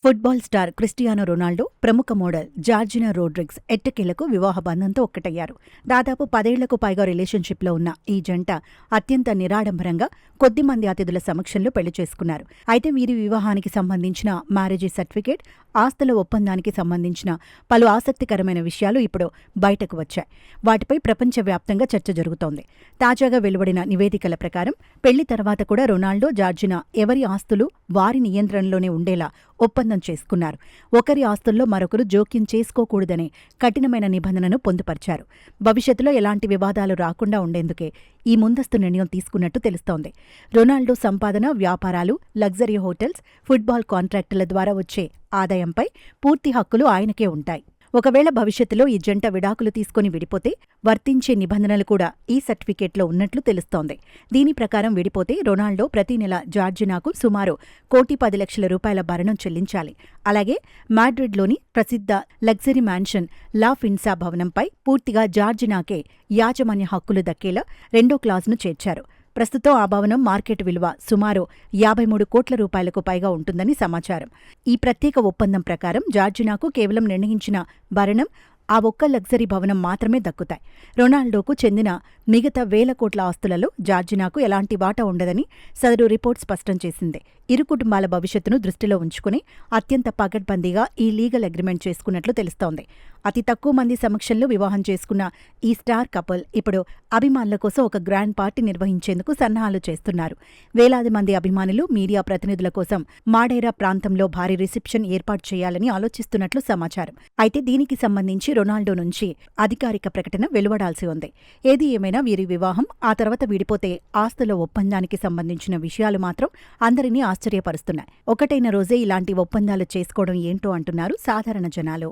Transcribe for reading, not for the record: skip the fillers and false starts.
Football star Cristiano Ronaldo, ప్రముఖ model జార్జినా Rodrigues ఎట్టకేలకు వివాహ బంధంతో ఒక్కటయ్యారు. దాదాపు 10 ఏళ్లకు పైగా రిలేషన్షిప్లో ఉన్న ఈ జంట అత్యంత నిరాడంబరంగా కొద్దిమంది అతిథుల సమక్షంలో పెళ్లి చేసుకున్నారు. అయితే వీరి వివాహానికి సంబంధించిన మ్యారేజీ సర్టిఫికేట్, ఆస్తుల ఒప్పందానికి సంబంధించిన పలు ఆసక్తికరమైన విషయాలు ఇప్పుడు బయటకు వచ్చాయి. వాటిపై ప్రపంచవ్యాప్తంగా చర్చ జరుగుతోంది. తాజాగా వెలువడిన నివేదికల ప్రకారం పెళ్లి తర్వాత కూడా రొనాల్డో, జార్జినా ఎవరి ఆస్తులు వారి నియంత్రణలోనే ఉండేలా ఒప్పందం చేసుకున్నారు. ఒకరి ఆస్తుల్లో మరొకరు జోక్యం చేసుకోకూడదనే కఠినమైన నిబంధనను పొందుపర్చారు. భవిష్యత్తులో ఎలాంటి వివాదాలు రాకుండా ఉండేందుకే ఈ ముందస్తు నిర్ణయం తీసుకున్నట్టు తెలుస్తోంది. రొనాల్డో సంపాదన, వ్యాపారాలు, లగ్జరీ హోటల్స్, ఫుట్బాల్ కాంట్రాక్టుల ద్వారా వచ్చే ఆదాయంపై పూర్తి హక్కులు ఆయనకే ఉంటాయి. ఒకవేళ భవిష్యత్తులో ఈ జంట విడాకులు తీసుకుని విడిపోతే వర్తించే నిబంధనలు కూడా ఈ సర్టిఫికేట్లో ఉన్నట్లు తెలుస్తోంది. దీని ప్రకారం విడిపోతే రొనాల్డో ప్రతి నెల జార్జినాకు సుమారు ₹1,10,00,000 భరణం చెల్లించాలి. అలాగే మాడ్రిడ్లోని ప్రసిద్ధ లగ్జరీ మ్యాన్షన్ లా ఫిన్సా భవనంపై పూర్తిగా జార్జినాకే యాజమాన్య హక్కులు దక్కేలా 2వ క్లాజును చేర్చారు. ప్రస్తుతం ఆ భవనం మార్కెట్ విలువ సుమారు ₹53 కోట్ల పైగా ఉంటుందని సమాచారం. ఈ ప్రత్యేక ఒప్పందం ప్రకారం జార్జినాకు కేవలం నిర్ణయించిన భరణం, ఆ ఒక్క లగ్జరీ భవనం మాత్రమే దక్కుతాయి. రొనాల్డోకు చెందిన మిగతా వేల కోట్ల ఆస్తులలో జార్జినాకు ఎలాంటి వాటా ఉండదని సదరు రిపోర్ట్ స్పష్టం చేసింది. ఇరు కుటుంబాల భవిష్యత్తును దృష్టిలో ఉంచుకుని అత్యంత పకడ్బందీగా ఈ లీగల్ అగ్రిమెంట్ చేసుకున్నట్లు తెలుస్తోంది. అతి తక్కువ మంది సమక్షంలో వివాహం చేసుకున్న ఈ స్టార్ కపుల్ ఇప్పుడు అభిమానుల కోసం ఒక గ్రాండ్ పార్టీ నిర్వహించేందుకు సన్నాహాలు చేస్తున్నారు. వేలాది మంది అభిమానులు, మీడియా ప్రతినిధుల కోసం మాడైరా ప్రాంతంలో భారీ రిసెప్షన్ ఏర్పాటు చేయాలని ఆలోచిస్తున్నట్లు సమాచారం. అయితే దీనికి సంబంధించి రొనాల్డో నుంచి అధికారిక ప్రకటన వెలువడాల్సి ఉంది. ఏది ఏమైనా వీరి వివాహం, ఆ తర్వాత విడిపోతే ఆస్తుల ఒప్పందానికి సంబంధించిన విషయాలు మాత్రం అందరినీ ఆశ్చర్యపరుస్తున్నాయి. ఒకటైన రోజే ఇలాంటి ఒప్పందాలు చేసుకోవడం ఏంటో అంటున్నారు సాధారణ జనాలు.